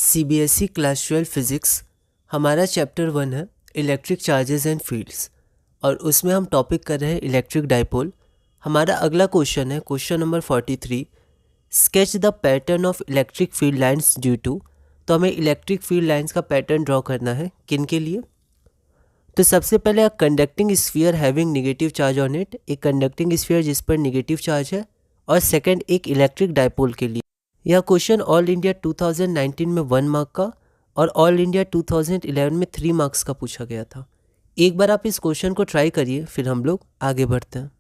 CBSE class 12 physics हमारा chapter 1 है electric charges and fields और उसमें हम टॉपिक कर रहे हैं इलेक्ट्रिक डाइपोल। हमारा अगला क्वेश्चन है question number 43, sketch the pattern of electric field lines due to. तो हमें इलेक्ट्रिक फील्ड लाइंस का पैटर्न ड्रॉ करना है, किन के लिए? तो सबसे पहले a conducting sphere having negative charge on it, एक कंडक्टिंग स्फीयर जिस पर नेगेटिव चार्ज है, और सेकंड एक इलेक्ट्रिक डाइपोल के लिए। यह क्वेश्चन ऑल इंडिया 2019 में 1 मार्क का और ऑल इंडिया 2011 में 3 मार्क्स का पूछा गया था। एक बार आप इस क्वेश्चन को ट्राई करिए, फिर हम लोग आगे बढ़ते हैं।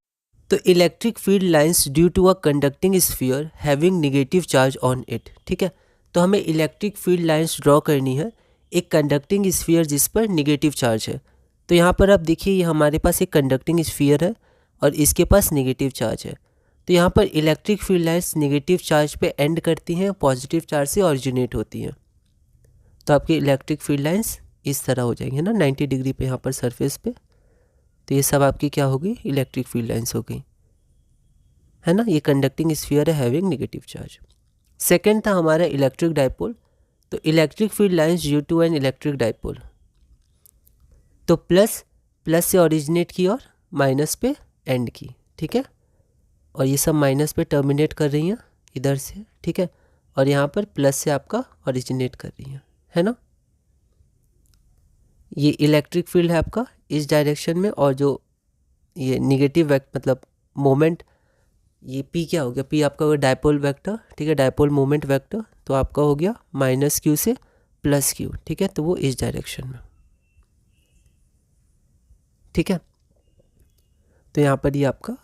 तो electric field lines due to a conducting sphere having negative charge on it, ठीक है। तो हमें इलेक्ट्रिक फील्ड लाइंस ड्रॉ करनी है एक कंडक्टिंग स्फीयर जिस पर नेगेटिव चार्ज है। तो यहाँ पर आप देखिए, ये हमारे पास एक कंडक्टिंग स्फीयर है और इसके पास नेगेटिव चार्ज है। तो यहाँ पर electric field lines negative charge पे एंड करती हैं, पॉजिटिव चार्ज से ऑरिजिनेट होती हैं। तो आपकी इलेक्ट्रिक फील्ड लाइंस इस तरह हो जाएंगे ना, 90 डिग्री पे यहाँ पर सरफेस पे। तो ये सब आपकी क्या होगी, इलेक्ट्रिक फील्ड लाइंस हो गई, है ना। ये कंडक्टिंग स्फीयर है हैविंग नेगेटिव चार्ज। सेकेंड था हमारा इलेक्ट्रिक डाइपोल। तो electric field lines due to an electric dipole, तो प्लस से ओरिजिनेट की और माइनस पे एंड की, ठीक है। और ये सब माइनस पे टर्मिनेट कर रही हैं इधर से, ठीक है। और यहाँ पर प्लस से आपका ओरिजिनेट कर रही हैं, है ना। ये इलेक्ट्रिक फील्ड है आपका इस डायरेक्शन में, और जो ये नेगेटिव वेक्टर मतलब मोमेंट, ये पी क्या हो गया, पी आपका होगा डाइपोल वेक्टर, ठीक है, डाइपोल मोमेंट वेक्टर। तो आपका हो गया माइनस क्यू से प्लस क्यू, ठीक है। तो वो इस डायरेक्शन में, ठीक है। तो यहाँ पर ये आपका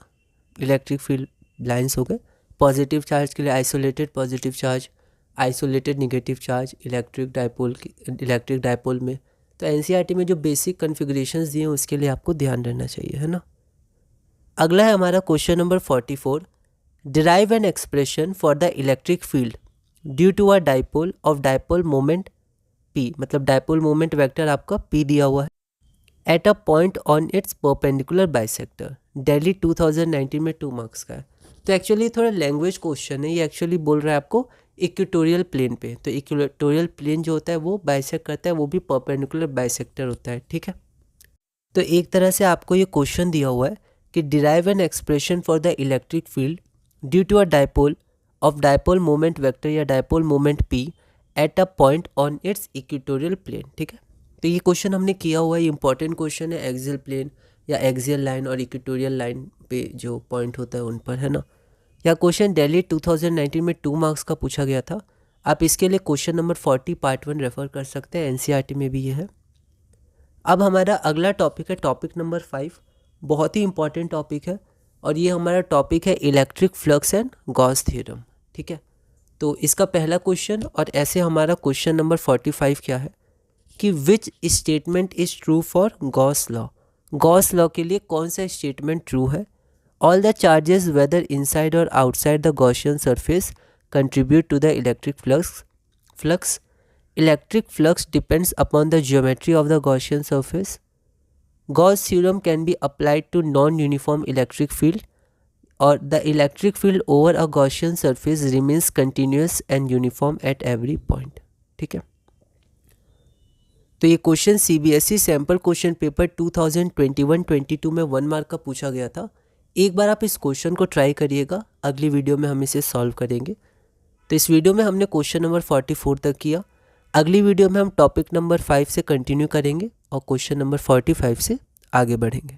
इलेक्ट्रिक फील्ड लाइंस हो गए। पॉजिटिव चार्ज के लिए isolated positive charge, isolated negative charge electric dipole में। तो एनसीईआरटी में जो बेसिक कॉन्फ़िगरेशंस दिए हैं उसके लिए आपको ध्यान रहना चाहिए, है ना। अगला है हमारा question number 44, derive an expression for the electric field due to a dipole of dipole moment P, मतलब डाइपोल मोमेंट वेक्टर आपका पी दिया हुआ है at a point on its perpendicular bisector. Delhi 2019 में 2 मार्क्स का है। तो एक्चुअली थोड़ा लैंग्वेज क्वेश्चन है, ये एक्चुअली बोल रहा है आपको इक्वेटोरियल प्लेन पे। तो इक्वेटोरियल प्लेन जो होता है वो बाइसेक्ट करता है, वो भी परपेंडिकुलर बाइसेक्टर होता है, ठीक है। तो एक तरह से आपको ये क्वेश्चन दिया हुआ है कि derive an expression for the electric field due to a dipole of dipole moment vector या dipole moment P at a point on its equatorial plane, ठीक है। तो ये क्वेश्चन हमने किया हुआ है, इंपॉर्टेंट क्वेश्चन है एक्सियल प्लेन या एक्सियल लाइन और इक्वेटोरियल लाइन पे जो पॉइंट होता है उन पर, है ना। यह क्वेश्चन दिल्ली 2019 में 2 मार्क्स का पूछा गया था। आप इसके लिए क्वेश्चन नंबर 40 पार्ट 1 रेफर कर सकते हैं, एनसीईआरटी में भी ये है। अब हमारा अगला टॉपिक है टॉपिक नंबर 5, बहुत ही इंपॉर्टेंट टॉपिक है और ये हमारा टॉपिक है electric flux and Gauss theorem, ठीक है। तो इसका पहला क्वेश्चन और ऐसे हमारा क्वेश्चन नंबर 45 क्या है कि which statement is true for Gauss law. Gauss law के लिए कौन सा स्टेटमेंट ट्रू है? All the charges whether inside और outside the Gaussian surface contribute to the electric flux. Electric flux depends upon the geometry of the Gaussian surface. Gauss theorem can be applied to non uniform electric field और the electric field over a Gaussian surface remains continuous and uniform at every point, ठीक है। तो ये question CBSE sample question paper 2021-22 में 1 mark का पूछा गया था। एक बार आप इस क्वेश्चन को ट्राई करिएगा, अगली वीडियो में हम इसे सॉल्व करेंगे। तो इस वीडियो में हमने क्वेश्चन नंबर 44 तक किया, अगली वीडियो में हम टॉपिक नंबर 5 से कंटिन्यू करेंगे और क्वेश्चन नंबर 45 से आगे बढ़ेंगे।